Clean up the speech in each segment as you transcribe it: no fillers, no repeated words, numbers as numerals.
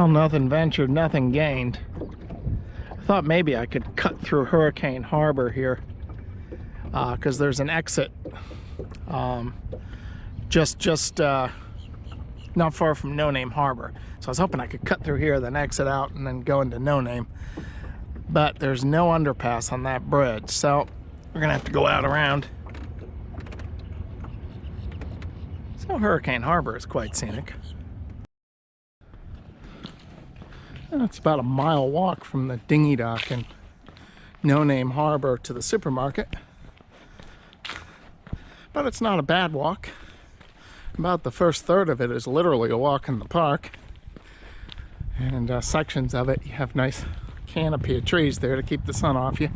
Well, nothing ventured, nothing gained. I thought maybe I could cut through Hurricane Harbor here, because there's an exit just not far from No Name Harbor. So I was hoping I could cut through here, then exit out, and then go into No Name. But there's no underpass on that bridge, so we're gonna have to go out around. So Hurricane Harbor is quite scenic. And it's about a mile walk from the dinghy dock and No Name Harbor to the supermarket. But it's not a bad walk. About the first third of it is literally a walk in the park. And sections of it, you have nice canopy of trees there to keep the sun off you.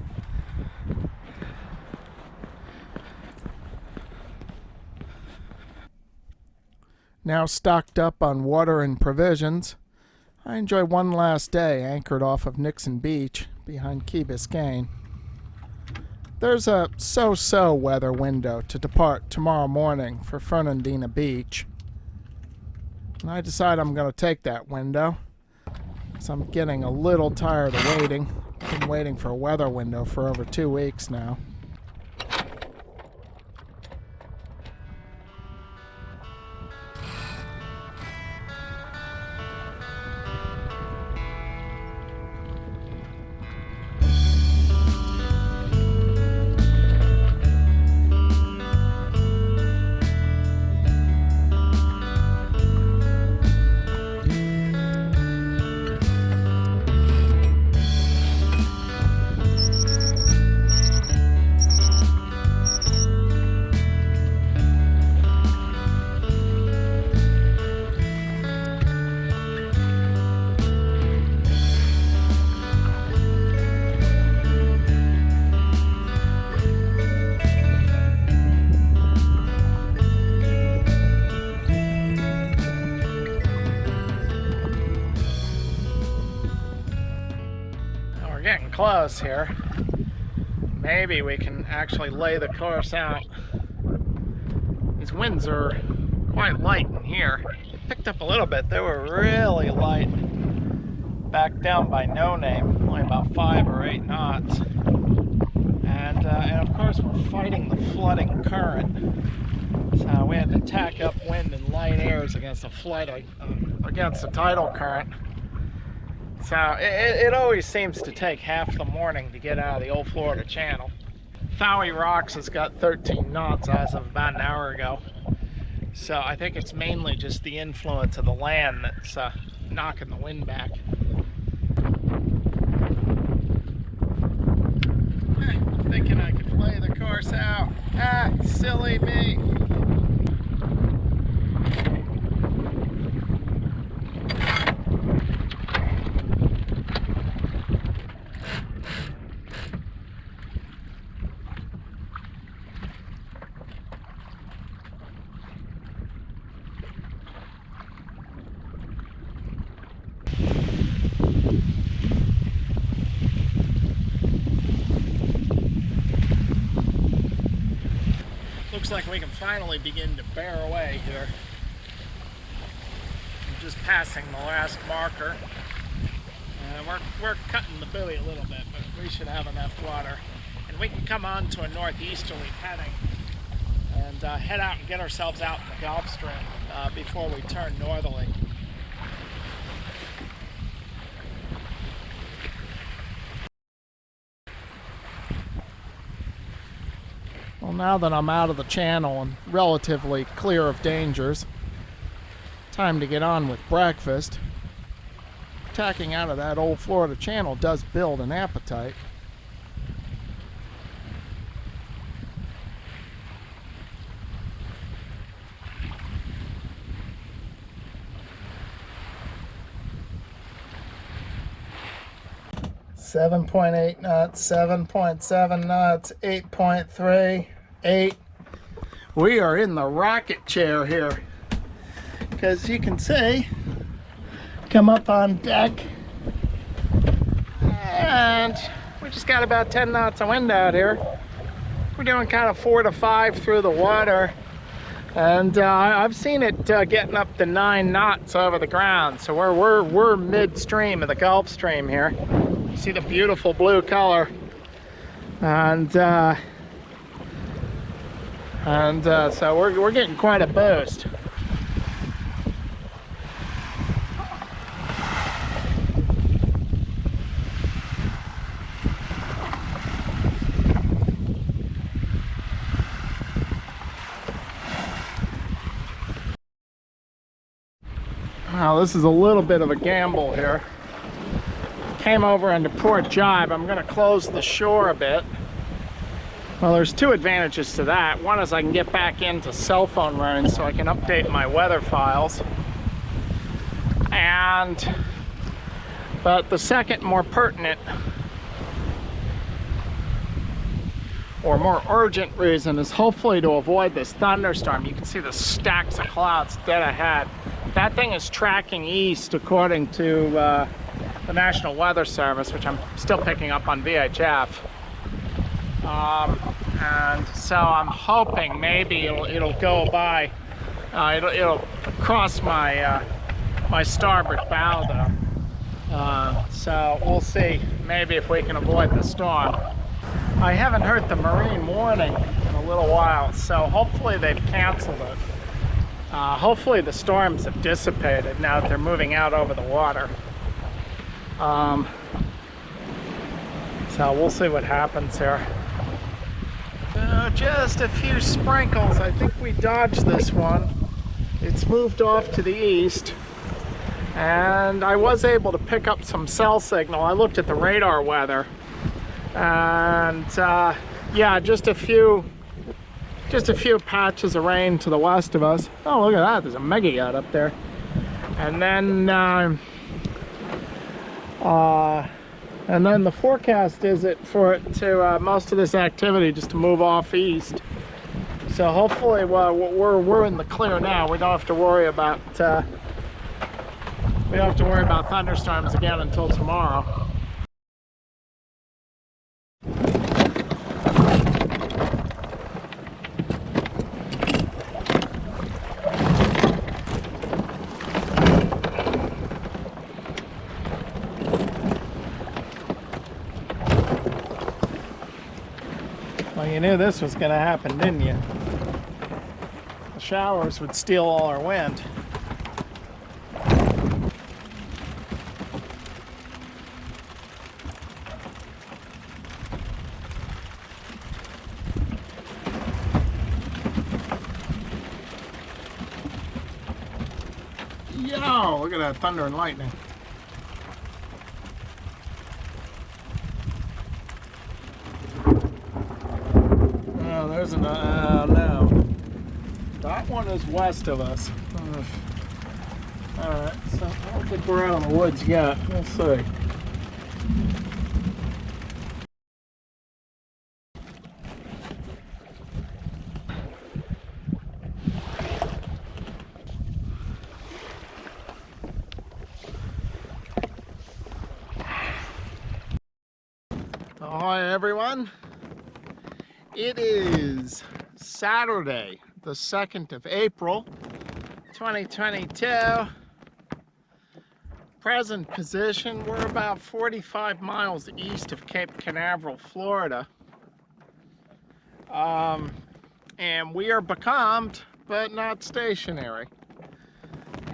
Now stocked up on water and provisions, I enjoy one last day anchored off of Nixon Beach behind Key Biscayne. There's a so-so weather window to depart tomorrow morning for Fernandina Beach. And I decide I'm going to take that window, because I'm getting a little tired of waiting. I've been waiting for a weather window for over 2 weeks now. Getting close here. Maybe we can actually lay the course out. These winds are quite light in here. Picked up a little bit. They were really light back down by No Name, only about 5 or 8 knots. And of course we're fighting the flooding current. So we had to tack up wind and light airs against the tidal current. So it always seems to take half the morning to get out of the old Florida Channel. Fowey Rocks has got 13 knots as of about an hour ago. So I think it's mainly just the influence of the land that's knocking the wind back. Thinking I could play the course out. Ah, silly me. Looks like we can finally begin to bear away here. I'm just passing the last marker. We're cutting the buoy a little bit, but we should have enough water. And we can come on to a northeasterly heading and head out and get ourselves out in the Gulf Stream before we turn northerly. Well, now that I'm out of the channel and relatively clear of dangers, time to get on with breakfast. Tacking out of that old Florida Channel does build an appetite. .8 knots, 7.7 knots, 8.3, 8. We are in the rocket chair here, because you can see, come up on deck, and we just got about 10 knots of wind out here. We're doing kind of 4 to 5 through the water. And I've seen it getting up to 9 knots over the ground. So we're midstream of the Gulf Stream here. You see the beautiful blue color, and so we're getting quite a boost. Now this is a little bit of a gamble here. Came over into Port Jibe. I'm going to close the shore a bit. Well, there's two advantages to that. One is I can get back into cell phone runs so I can update my weather files. But the second, more pertinent or more urgent reason is hopefully to avoid this thunderstorm. You can see the stacks of clouds dead ahead. That thing is tracking east according to the National Weather Service, which I'm still picking up on VHF. And so I'm hoping maybe it'll go by, it'll cross my my starboard bow though. So we'll see maybe if we can avoid the storm. I haven't heard the marine warning in a little while, so hopefully they've canceled it. Hopefully the storms have dissipated now that they're moving out over the water. So we'll see what happens here. Just a few sprinkles. I think we dodged this one. It's moved off to the east, and I was able to pick up some cell signal. I looked at the radar weather, and yeah, just a few patches of rain to the west of us. Oh, look at that, there's a mega yacht up there. And then the forecast is for it to most of this activity just to move off east. So hopefully, well, we're in the clear now. We don't have to worry about thunderstorms again until tomorrow. Well, you knew this was going to happen, didn't you? The showers would steal all our wind. Yo, look at that thunder and lightning. There's an, no. That one is west of us. Alright, so I don't think we're out in the woods yet. We'll see. Hi everyone. It is Saturday, the 2nd of April, 2022. Present position, we're about 45 miles east of Cape Canaveral, Florida. And we are becalmed, but not stationary.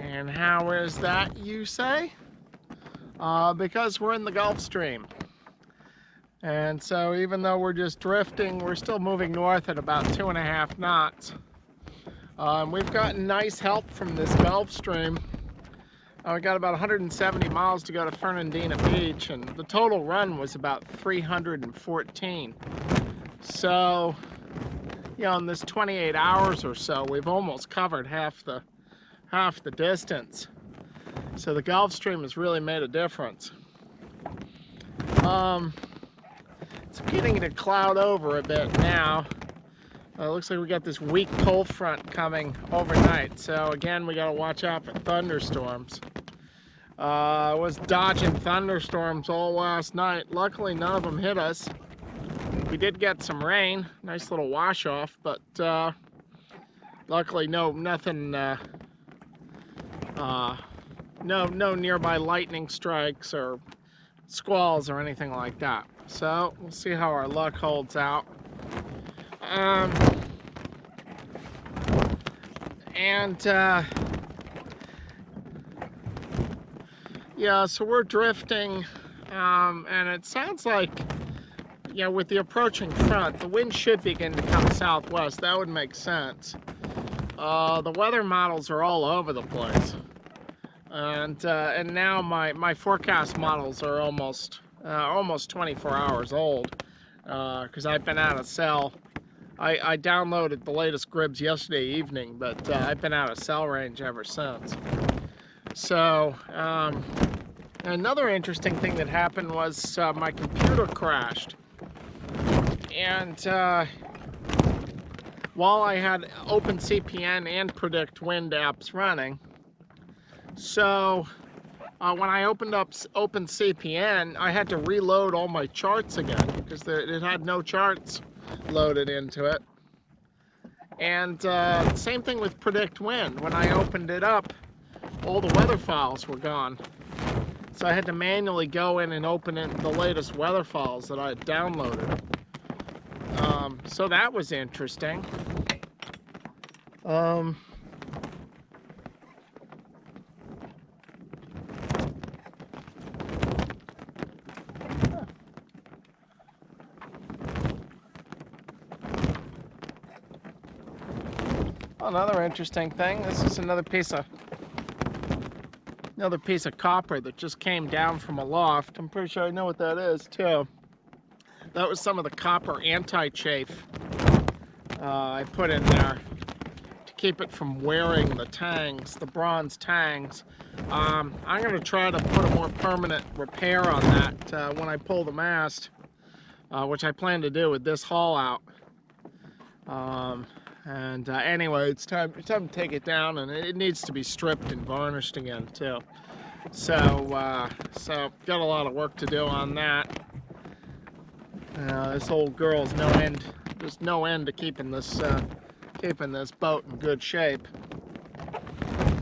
And how is that, you say? Because we're in the Gulf Stream. And so even though we're just drifting, we're still moving north at about 2.5 knots. We've gotten nice help from this Gulf Stream. We got about 170 miles to go to Fernandina Beach, and the total run was about 314. So, you know, in this 28 hours or so, we've almost covered half the distance. So the Gulf Stream has really made a difference. It's beginning to cloud over a bit now. It looks like we got this weak cold front coming overnight. So again, we got to watch out for thunderstorms. I was dodging thunderstorms all last night. Luckily, none of them hit us. We did get some rain, nice little wash off, but Luckily, nothing, no nearby lightning strikes or squalls or anything like that. So we'll see how our luck holds out. Yeah, so we're drifting, and it sounds like, you know, with the approaching front, the wind should begin to come southwest. That would make sense. The weather models are all over the place, and now my forecast models are almost 24 hours old, because I've been out of cell. I downloaded the latest grids yesterday evening, but I've been out of cell range ever since. So another interesting thing that happened was my computer crashed, and while I had OpenCPN and Predict Wind apps running, so when I opened up OpenCPN, I had to reload all my charts again because it had no charts loaded into it. And same thing with Predict Wind. When I opened it up, all the weather files were gone. So I had to manually go in and open the latest weather files that I had downloaded. So that was interesting. Another interesting thing, this is another piece of copper that just came down from a loft. I'm pretty sure I know what that is too. That was some of the copper anti-chafe I put in there to keep it from wearing the tangs, the bronze tangs. I'm going to try to put a more permanent repair on that when I pull the mast, which I plan to do with this haul out. Anyway, it's time to take it down, and it needs to be stripped and varnished again too. So got a lot of work to do on that. This old girl's no end. There's no end to keeping this boat in good shape.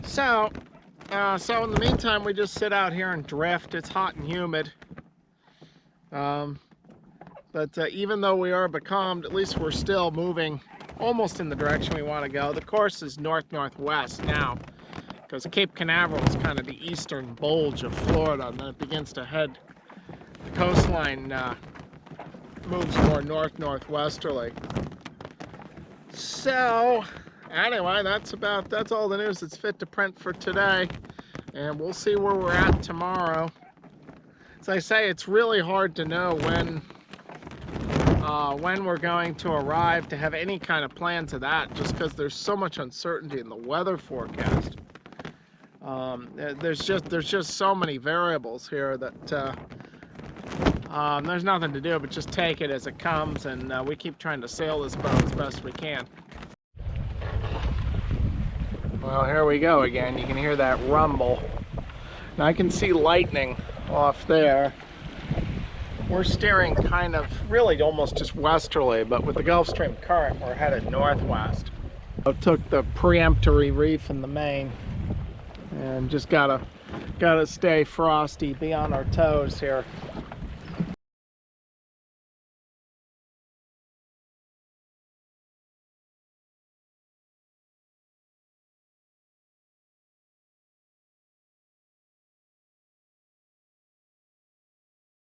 So in the meantime, we just sit out here and drift. It's hot and humid. But even though we are becalmed, at least we're still moving almost in the direction we want to go. The course is north-northwest now, because Cape Canaveral is kind of the eastern bulge of Florida, and then it begins to head, the coastline moves more north-northwesterly. So anyway, that's all the news that's fit to print for today, and we'll see where we're at tomorrow. As I say, it's really hard to know when we're going to arrive, to have any kind of plan to that, just because there's so much uncertainty in the weather forecast. There's just so many variables here that there's nothing to do but just take it as it comes, and we keep trying to sail this boat as best we can. Well, here we go again. You can hear that rumble. Now I can see lightning off there. We're steering kind of, really almost just westerly, but with the Gulf Stream current, we're headed northwest. I took the preemptory reef in the main, and just gotta stay frosty, be on our toes here.